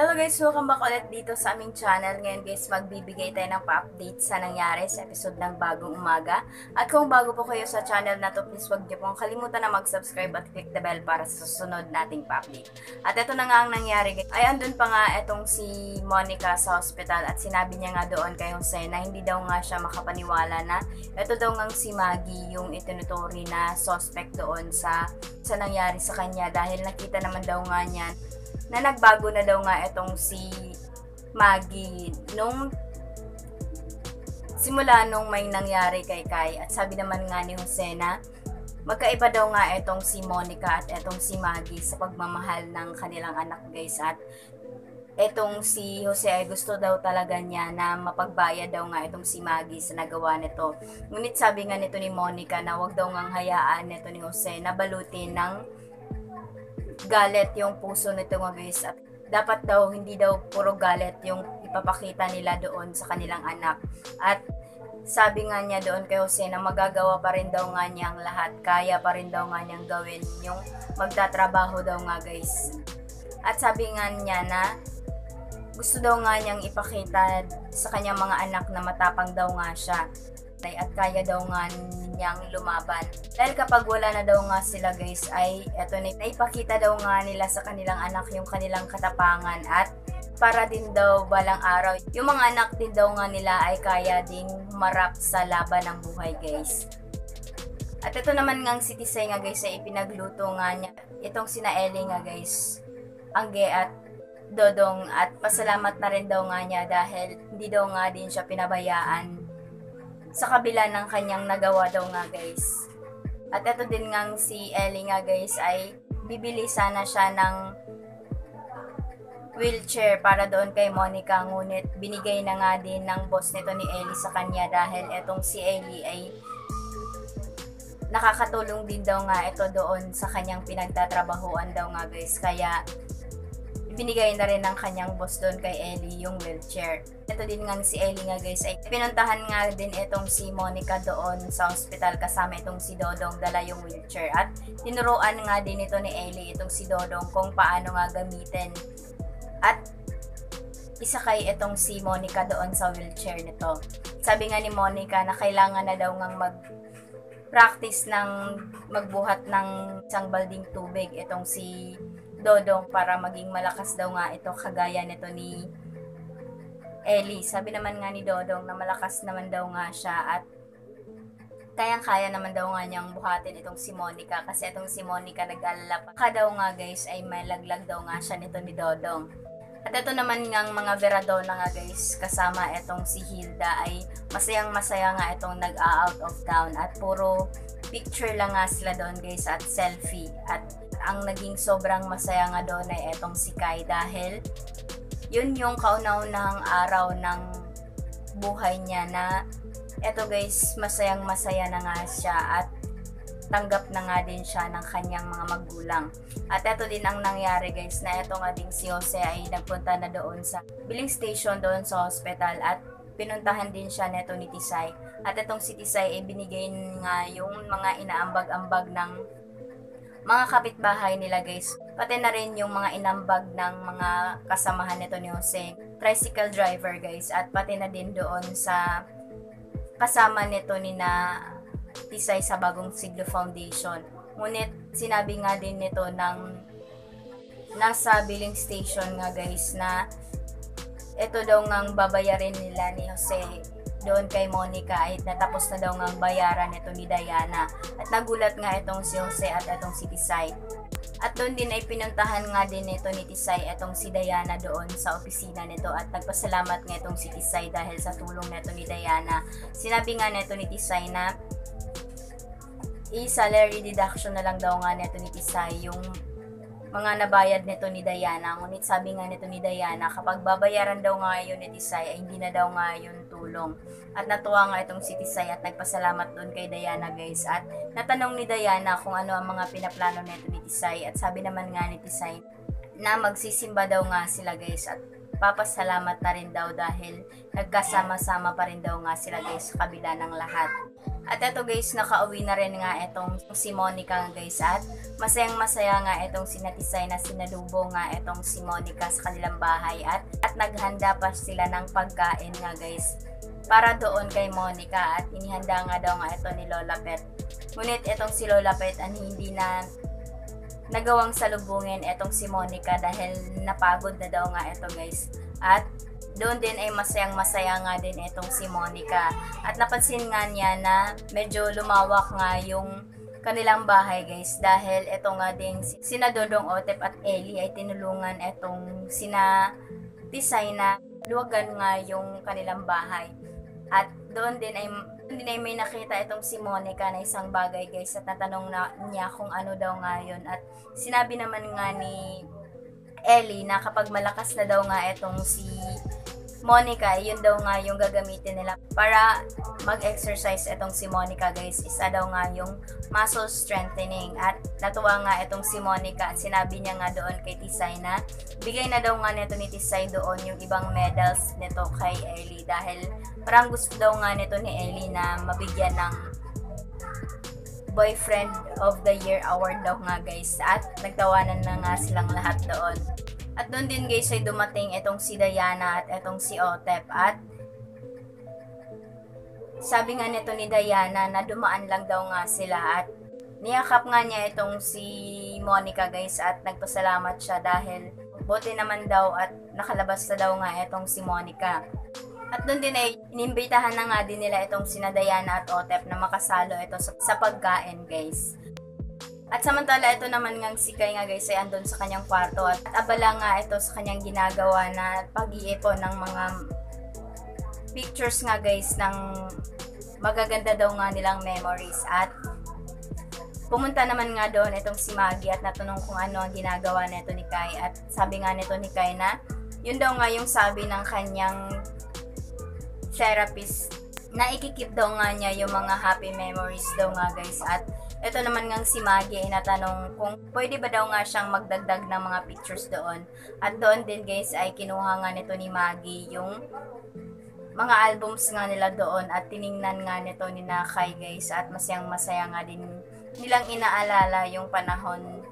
Hello guys, welcome back ulit dito sa aming channel. Ngayon guys, magbibigay tayo ng pa-update sa nangyari sa episode ng Bagong Umaga. At kung bago po kayo sa channel na to, please huwag niyo pong kalimutan na mag-subscribe at click the bell para sa susunod nating pa-update. At ito na nga ang nangyari guys. Ay andun pa nga etong si Monica sa hospital at sinabi niya nga doon kay Jose na hindi daw nga siya makapaniwala na ito daw nga si Maggie yung itinuturi na suspect doon sa nangyari sa kanya dahil nakita naman daw nga niya na nagbago na daw nga itong si Maggie nung simula nung may nangyari kay Kai. At sabi naman nga ni Jose na magkaiba daw nga itong si Monica at itong si Maggie sa pagmamahal ng kanilang anak guys. At itong si Jose ay gusto daw talaga niya na mapagbayad daw nga itong si Maggie sa nagawa nito. Ngunit sabi nga nito ni Monica na wag daw ngang hayaan nito ni Jose na balutin ng galit yung puso nito nga guys, at dapat daw hindi daw puro galit yung ipapakita nila doon sa kanilang anak. At sabi nga niya doon kay Jose na magagawa pa rin daw nga niya ang lahat, kaya pa rin daw nga niyang gawin yung magtatrabaho daw nga guys. At sabi nga niya na gusto daw nga niyang ipakita sa kanyang mga anak na matapang daw nga siya at kaya daw nga niyang lumaban. Dahil kapag wala na daw nga sila guys ay eto na ipakita daw nga nila sa kanilang anak yung kanilang katapangan, at para din daw balang araw yung mga anak din daw nga nila ay kaya ding humarap sa laban ng buhay guys. At ito naman ngang si Tisay nga guys ay ipinagluto nga niya itong sina Ellie nga guys, Angge at Dodong, at pasalamat na rin daw nga niya dahil hindi daw nga din siya pinabayaan sa kabila ng kanyang nagawa daw nga guys. At ito din ngang si Ellie nga guys ay bibili sana siya ng wheelchair para doon kay Monica, ngunit binigay na nga din ng boss nito ni Ellie sa kanya dahil etong si Ellie ay nakakatulong din daw nga ito doon sa kanyang pinagtatrabahuan daw nga guys, kaya binigay na rin ng kanyang boss doon kay Ellie yung wheelchair. Ito din nga si Ellie nga guys ay pinuntahan nga din itong si Monica doon sa hospital kasama itong si Dodong dala yung wheelchair, at tinuruan nga din ito ni Ellie itong si Dodong kung paano nga gamitin at isakay itong si Monica doon sa wheelchair nito. Sabi nga ni Monica na kailangan na daw ngang mag-practice ng magbuhat ng isang balding tubig itong si Dodong para maging malakas daw nga ito kagaya nito ni Ellie. Sabi naman nga ni Dodong na malakas naman daw nga siya at kayang-kaya naman daw nga niyang buhatin itong si Monica, kasi itong si Monica nag-alala pa daw nga guys ay may laglag daw nga siya nito ni Dodong. At ito naman ngang mga Veradona nga guys kasama itong si Hilda ay masayang-masaya nga itong nag-out of town at puro picture lang nga sila doon guys at selfie. At ang naging sobrang masaya nga doon ay etong si Kai dahil yun yung kauna-unahang araw ng buhay niya na eto guys masayang masaya na nga siya at tanggap na nga din siya ng kanyang mga magulang. At eto din ang nangyari guys na eto nga ding si Jose ay nagpunta na doon sa billing station doon sa hospital at pinuntahan din siya neto ni Tisay. At etong si Tisay ay binigay nga yung mga inaambag-ambag ng mga kapitbahay nila guys, pati na rin yung mga inambag ng mga kasamahan nito ni Jose, tricycle driver guys, at pati na din doon sa kasama nito ni na Tisay sa Bagong Siglo Foundation. Ngunit sinabi nga din nito ng nasa billing station nga guys na ito daw ngang babayarin nila ni Jose doon kay Monica ay natapos na daw ngang bayaran ito ni Diana. At nagulat nga itong si Jose at itong si Tisay. At doon din ay pinuntahan nga din ito ni Tisay itong si Diana doon sa opisina nito, at nagpasalamat nga itong si Tisay dahil sa tulong nito ni Diana. Sinabi nga nito ni Tisay na i-salary deduction na lang daw nga nito ni Tisay yung mga nabayad nito ni Diana. Ngunit sabi nga nito ni Diana kapag babayaran daw nga yun ni Tisay ay hindi na daw nga yun tulong. At natuwa nga itong si Tisay at nagpasalamat doon kay Diana guys, at natanong ni Diana kung ano ang mga pinaplano nito ni Tisay, at sabi naman nga ni Tisay na magsisimba daw nga sila guys at papasalamat na rin daw dahil nagkasama-sama pa rin daw nga sila guys sa kabila ng lahat. At eto guys, nakauwi na rin nga itong si Monica guys, at masayang masaya nga itong sinatisay na sinalubo nga itong si Monica sa kanilang bahay, at naghanda pa sila ng pagkain nga guys para doon kay Monica, at inihanda nga daw nga ito ni Lola Pet. Ngunit itong si Lola Pet ang hindi na nagawang salubungin itong si Monica dahil napagod na daw nga ito guys. At doon din ay masayang masaya nga din itong si Monica, at napansin nga niya na medyo lumawak nga yung kanilang bahay guys, dahil ito nga din sina Dodong Otep at Ellie ay tinulungan itong sina Tisay na luwagan nga yung kanilang bahay. At doon din ay may nakita itong si Monica na isang bagay guys, at natanong na niya kung ano daw nga yun, at sinabi naman nga ni Ellie na kapag malakas na daw nga itong si Monica, yun daw nga yung gagamitin nila para mag-exercise itong si Monica guys. Isa daw nga yung muscle strengthening, at natuwa nga itong si Monica at sinabi niya nga doon kay Tisay na bigay na daw nga nito ni Tisay doon yung ibang medals nito kay Ellie, dahil parang gusto daw nga nito ni Ellie na mabigyan ng Boyfriend of the Year award daw nga guys, at nagtawanan na nga silang lahat doon. At doon din guys ay dumating itong si Diana at itong si Otep, at sabi nga nito ni Diana na dumaan lang daw nga sila, at niyakap nga niya itong si Monica guys, at nagpasalamat siya dahil buti naman daw at nakalabas na daw nga itong si Monica. At doon din ay inimbitahan na nga din nila itong sina Diana at Otep na makasalo ito sa pagkain guys. At samantala ito naman ngang si Kai nga guys ay andun sa kanyang kwarto, at abala nga ito sa kanyang ginagawa na pag-iipon ng mga pictures nga guys ng magaganda daw nga nilang memories. At pumunta naman nga doon itong si Maggie at natanong kung ano ang ginagawa nito ni Kai, at sabi nga nito ni Kai na yun daw nga yung sabi ng kanyang therapist na ikikip daw nga niya yung mga happy memories daw nga guys. At ito naman ngang si Maggie ay natanong kung pwede ba daw nga siyang magdagdag ng mga pictures doon. At doon din guys ay kinuha nga nito ni Maggie yung mga albums nga nila doon, at tiningnan nga nito ni Kai guys, at masayang masaya nga din nilang inaalala yung panahon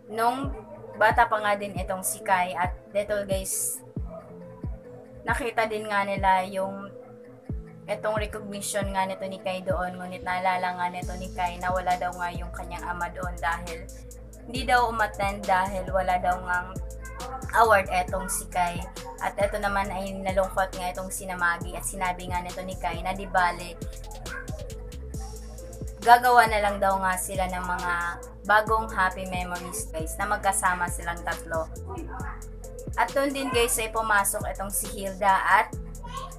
nung bata pa nga din itong si Kai. At dito guys, nakita din nga nila yung etong recognition nga nito ni Kai doon, ngunit naalala nga nito ni Kai na wala daw nga yung kanyang ama doon dahil hindi daw umattend dahil wala daw nga award etong si Kai. At eto naman ay nalungkot nga itong si Maggie, at sinabi nga nito ni Kai na di bale gagawa na lang daw nga sila ng mga bagong happy memories guys na magkasama silang tatlo. At doon din guys ay pumasok itong si Hilda, at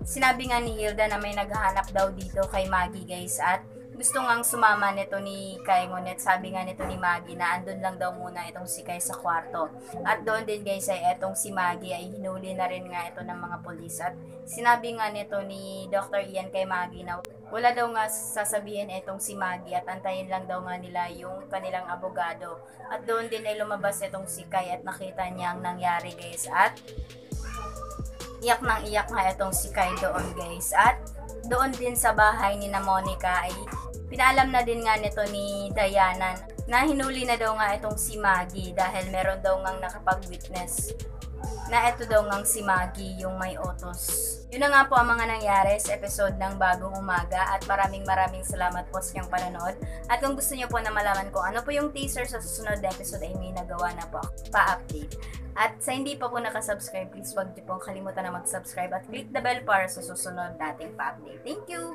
sinabi nga ni Hilda na may naghahanap daw dito kay Maggie guys, at gusto ngang sumama nito ni Kai, ngunit sabi nga nito ni Maggie na andun lang daw muna itong si Kai sa kwarto. At doon din guys ay etong si Maggie ay hinuli na rin nga ito ng mga pulis, at sinabi nga nito ni Dr. Ian kay Maggie na wala daw nga sasabihin itong si Maggie, at antayin lang daw nga nila yung kanilang abogado. At doon din ay lumabas itong si Kai at nakita niya ang nangyari guys, at iyak nang iyak nga itong si Kai doon guys. At doon din sa bahay ni na Monica ay pinaalam na din nga nito ni Diana na hinuli na daw nga itong si Maggie dahil meron daw ngang nakapag-witness na ito daw ngang si Maggie yung may utos. Yun na nga po ang mga nangyari sa episode ng Bagong Umaga, at maraming salamat po sa inyong panonood. At kung gusto niyo po na malaman kung ano po yung teaser sa susunod na episode ay may nagawa na po pa-update. At sa hindi pa po nakasubscribe, please huwag niyo pong kalimutan na mag-subscribe at click the bell para sa susunod nating pa-update. Thank you!